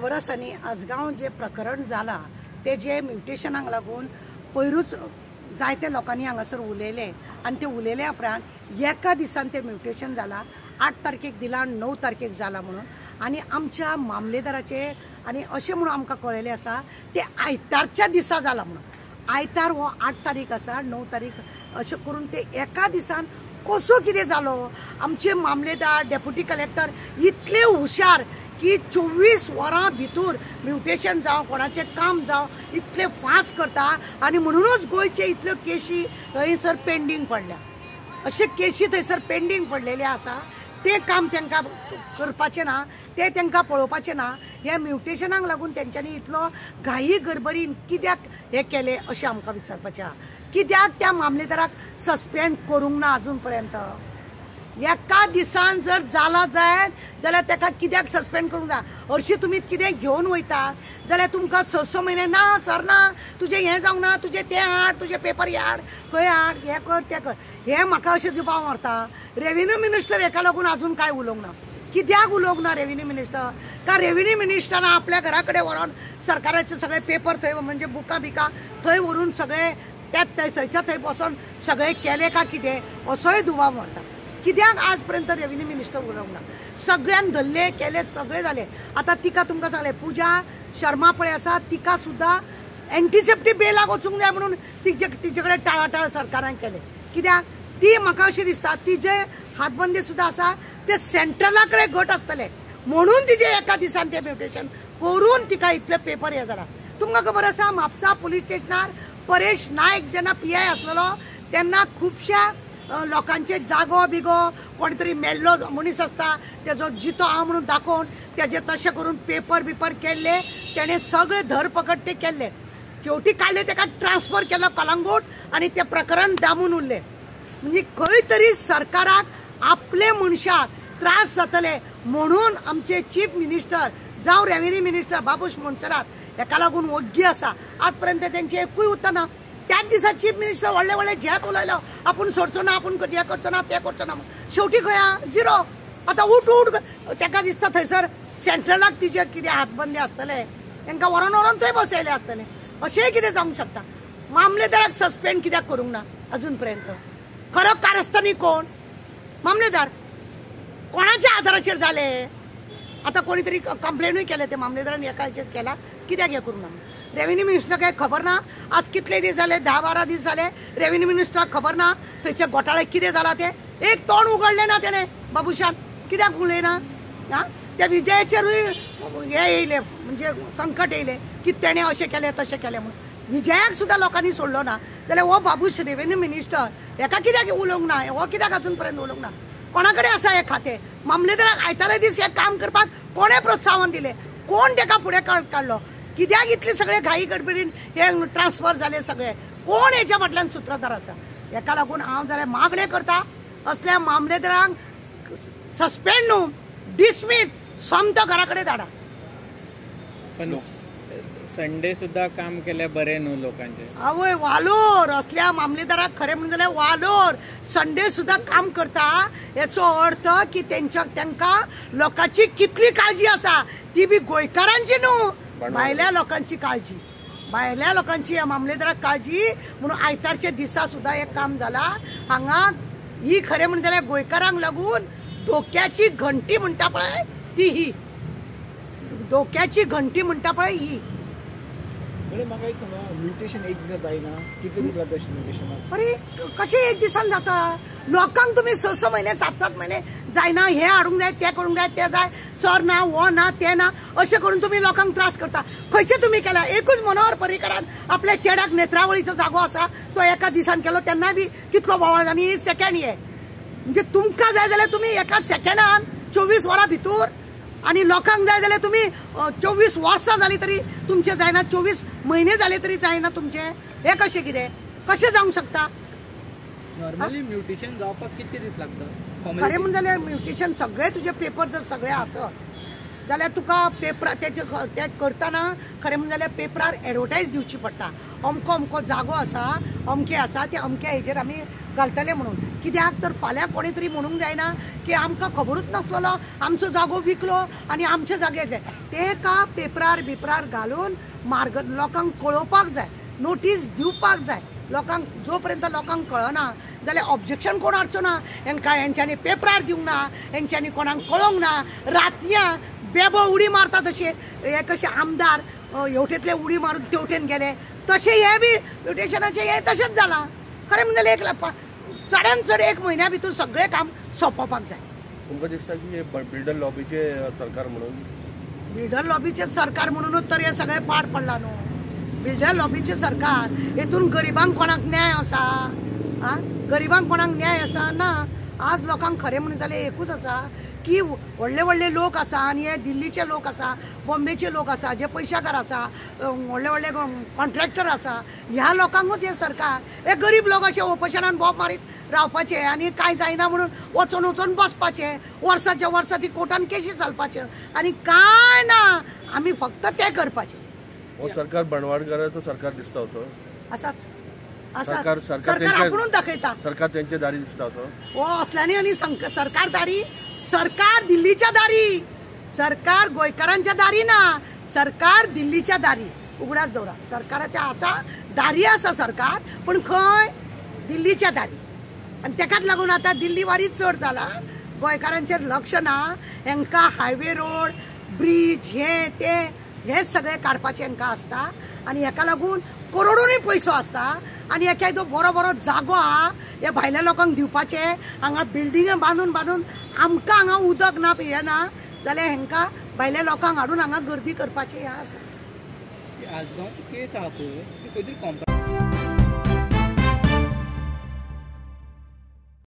खबर आसा न्ही, आजगांव जे प्रकरण जाला ते जे म्युटेशनाक लागून पयरूच जायते लोकांनी हांगासर उलयले आनी ते उलयल्या उपरांत एका दिसान ते म्युटेशन जाला. 8 तारखेक दिला, 9 तारखेक जाला म्हणून. आनी आमच्या मामलेदाराचे आनी अशें म्हणून आमकां कळयलें आसा ते आयतारच्या दिसा जाला म्हणून. आयतार हो 8 तारीख आसा, 9 तारीख अशें करून ते एका दिसान कसो कितें जालो. आमचे मामलेदार, डेप्युटी कलेक्टर इतले हुशार की 24 वरां भितर म्युटेशन जावं, कोणाचें काम जावं इतले फास्ट करता आनी म्हणूनच गोंयचे इतल्यो केशी थंयसर पेंडींग पडल्या. अशे केशी थंयसर पेंडींग पडलेले आसा. ते काम तांकां करपाचें ना, ते तांकां पळोवपाचें ना. हे म्युटेशनाक लागून तेंच्यांनी इतलो घाई गडबडीन कित्याक हे केले अशें आमकां विचारपाचें आहा. कित्याक त्या मामलेदाराक सस्पेंड करूंक ना अजून पर्यंत. एका दिसान जर जाला जाल्यार ताका कित्याक सस्पेंड करूंक जाय. हरशीं तुमी कितें घेवन वयता जाल्यार तुमकां 6 म्हयने ना सर ना, तुजें हें जावंक ना, तुजें तें हाड, तुजें पेपर हाड, खंय हाड, हें कर तें कर. हें म्हाका अशें दिवपाक व्हरता. रेव्हेन्यू मिनिस्टर हेका लागून अजून कांय उलोवंक ना. कित्याक उलोवंक ना रेव्हेन्यू मिनिस्टर? का रेव्हेन्यू मिनिस्टरान आपल्या घरा कडेन व्हरोन सरकाराचे सगळे पेपर थंय म्हणजे बुकां बिकां थंय व्हरून सगळे थंयच्या थंय बसोन सगळे केले का कितें असोय दुबाव व्हरता. कित्याक आज पर्यंत रेव्हेन्यू मिनिस्टर उलोवंक ना. सगळ्यांक धरले केले सगळे जाले. आता तिका तुमकां सांगले पूजा शर्मा पळय आसा तिका सुद्धा एंटीसेप्टी बेलाक वचूंक जाय म्हणून तिचे कडेन टाळाटाळ सरकारान केले. कित्याक ती म्हाका अशें दिसता तिचे हातबंदी सुद्धा आसा ते सेंट्रला कडेन गट आसतले म्हणून तिचे एका दिसान ते म्युटेशन करून तिका इतले पेपर हे जाला. तुमकां खबर आसा म्हापसा पुलीस स्टेशनार परेश नायक जेन्ना PI आसलेलो तेन्ना खुबश्या लोकांचे जागो बिगो कोण तरी मेल्लो मनीस आसता तेजो जितो हांव म्हणून दाखोवन तेजे तशें करून पेपर बिपर केल्ले. तेणे सगळे धरपकड ते केल्ले. शेवटी काडले ताका ट्रान्सफर केलो कलंगूट आनी ते प्रकरण दामून उरले. म्हणजे खंय तरी सरकाराक आपले मनशाक त्रास जातले म्हणून आमचे चीफ मिनिस्टर जावं रेव्हेन्यू मिनिस्टर बाबूश मोन्सेरात हेका लागून वग्गी आसा. आज पर्यंत तेंचे एकूय उत्तर ना. त्याच दिसा चीफ मिनिस्टर व्हडले झेत उलयलो आपूण सोडचो ना, आपूण हे करचो ना, ते करचो ना. शेवटी खंय झिरो. आतां उठ ताका दिसता थंयसर सेंट्रलाक तिचे कितें हातबंदी आसतले तांकां व्हरोन थंय बसयले आसतले. अशेंय कितें जावंक शकता. मामलेदाराक सस्पेंड कित्याक करूंक ना अजून पर्यंत? खरो कारस्थानी कोण? मामलेदार. कोणाच्या आधाराचेर जाले? आता कोणी तरी कंप्लेनूय केले ते मामलेदारान एका हेचेर केला. कित्याक हे करूंक ना? रेव्हेन्यू मिनिस्टर काय खबर ना? आज कितले दीस जाले? 10-12 दीस जाले. रेव्हेन्यू मिनिस्टराक खबर ना थंयचे घोटाळे कितें जाला ते? एक तोंड उगडले ना तेणे बाबुशान. कित्याक उलयना? त्या विजयाचेरूय हे येयले म्हणजे संकट येयले की तेणे अशें केलें तशें केलें म्हणून. विजयाक सुद्धा लोकांनी सोडलो ना जाल्यार हो बाबूश रेव्हेन्यू मिनिस्टर हेका कित्याक उलोवंक ना? हो कित्याक अजून पर्यंत उलोवंक ना? कोणाकडे आसा हे खातें? मामलेदाराक आयतारे दीस हे काम करपाक कोणे प्रोत्साहन दिले? कोण ताका फुडें काडलो? कित्याक इतले सगळे घाई गडबडीन हे ट्रान्सफर जाले सगळे? कोण हेच्या फाटल्यान सूत्रधार आसा? हेका लागून हांव जाल्यार मागणे करता असल्या मामलेदारांक सस्पेंड न्हू डिसमीट सोमतो घरा कडेन धाडा. पण संडे सुद्धा काम केले बरे न्हू लोकांचे? आवय वालोर असल्या मामलेदाराक खरें म्हणून जाल्यार वालोर संडे सुद्धा काम करता याचो अर्थ की तांकां लोकांची कितली काळजी आसा ती बी गोंयकारांची न्हू भायल्या लोकांची काळजी. भायल्या लोकांची या मामलेदाराक काळजी म्हणून आयतारच्या दिसा सुद्धा हे काम जाला. हांगा ही खरें म्हणून जाल्यार गोंयकारांक लागून धोक्याची घंटी म्हणटा पळय ती ही. धोक्याची घंटी म्हणटा पळय ही. म्हाका एक सांगा म्युटेशन एक दिसात जायना कितले दीस लागता म्युटेशनाक? अरे कशें एक दिसान जाता? लोकांक तुम्ही 6 महिने 7 महिने जायना हे हाडूंक जाय ते करूंक जाय ते जाय सर ना वो ना ते ना अशें करून तुम्ही लोकांक त्रास करता. खंयचे तुम्ही केला? एकूच मनोहर पर्रीकरान आपल्या चेड्याक नेत्रावळीचो जागो आसा तो एका दिसान केलो तेन्ना बी कितलो बोवाळ आनी सेकंड हे. म्हणजे तुमकां जाय जाल्यार तुम्ही एका सेकंडान 24 वरां भितर आणि लोकांक जाय जाल्यार तुम्ही 24 वर्सां जाली तरी तुमचे जायना, 24 महिने जाले तरी जायना तुमचे. हे कशें कितें? कशें जावंक शकता? नॉर्मली म्युटेशन जावपाक कितले दीस लागता? खरें म्हणून जाल्यार म्युटेशन सगळे तुजे पेपर जर सगळे आसत जाल्यार तुका पेपर ते करतना खरें म्हणून जाल्यार पेपरार एडवर्टायज दिवची पडटा. अमको अमको जागो आसा अमके आसा ते अमक्या हेजेर आमी घालतले म्हणून कित्याक तर फाल्यां कोणी तरी म्हणूंक जायना की आमकां खबरूच नासलेलो आमचो जागो विकलो आनी आमचे जागे ते का पेपरार घालून मार्ग लोकांक कळोवपाक जाय नोटीस दिवपाक जाय लोकांक जो पर्यंत लोकांक कळना जाल्यार ऑब्जेक्शन कोण हाडचो ना हेंच्यांनी पेपरार दिवंक ना हेंच्यांनी कोणाक कळोवंक ना रातयां बेबो उडी मारता तशे हे कशे आमदार हेवटेंतले उडी मारून तेवटेन गेले तशें हे बी म्युटेशनाचें हे तशेंच जालां खरें म्हणजे चडांत चड 1 म्हयन्या भितर सगळें काम सोंपोवपाक जाय तुमकां दिसता की हे बिल्डर लॉबीचे सरकार म्हणून बिल्डर लॉबीचे सरकार म्हणूनच तर हे सगळें पाड पडला न्हू बिल्डर लॉबीचे सरकार हेतून गरिबांक कोणाक न्याय आसा गरिबांक कोणाक न्याय आसा ना आज लोकांक खरें म्हणून जाल्यार एकूच आसा की व्हडले व्हडले लोक आसा आनी हे दिल्लीचे लोक आसा बॉम्बेचे लोक आसा जे पयशाकार आसा व्हडले व्हडले कॉन्ट्रॅक्टर आसा ह्या लोकांकूच हे सरकार हे गरीब लोक अशे ओपोशनान बोब मारीत रावपाचे आनी कांय जायना म्हणून वचून बसपाचे वर्साच्या वर्सा ती कोर्टान केसी चलपाच्यो आनी कांय ना आमी फक्त ते करपाचे हो सरकार बनवाडकाराचो सरकार दिसता असो आसाच सरकार आपुणूच दाखयता सरकार तेंचे दारी दिसता असो हो असल्यानी आनी सरकार दारी सरकार दिल्लीच्या दारी सरकार गोंयकारांच्या दारी ना सरकार दिल्लीच्या दारी उगडास दवरा सरकाराच्या आसा दारी आसा सरकार पण खंय दिल्लीच्या दारी आनी तेकाच लागून आता दिल्ली वारी चड जाला गोंयकारांचेर लक्ष ना हेंका हायवे रोड ब्रिज हे सगळे काडपाचे हेंका आसता आनी हेका लागून करोडोनी पयसो आसता आनी एखादो बरो जागो आहा हे भायल्या लोकांक दिवपाचे हांगा बिल्डिंग बांदून आमकां हांगा उदक ना पियेना जाल्यार हेंका भायल्या लोकांक हाडून हांगा गर्दी करपाचे हे आसा आज केस आहा पळय ती खंय तरी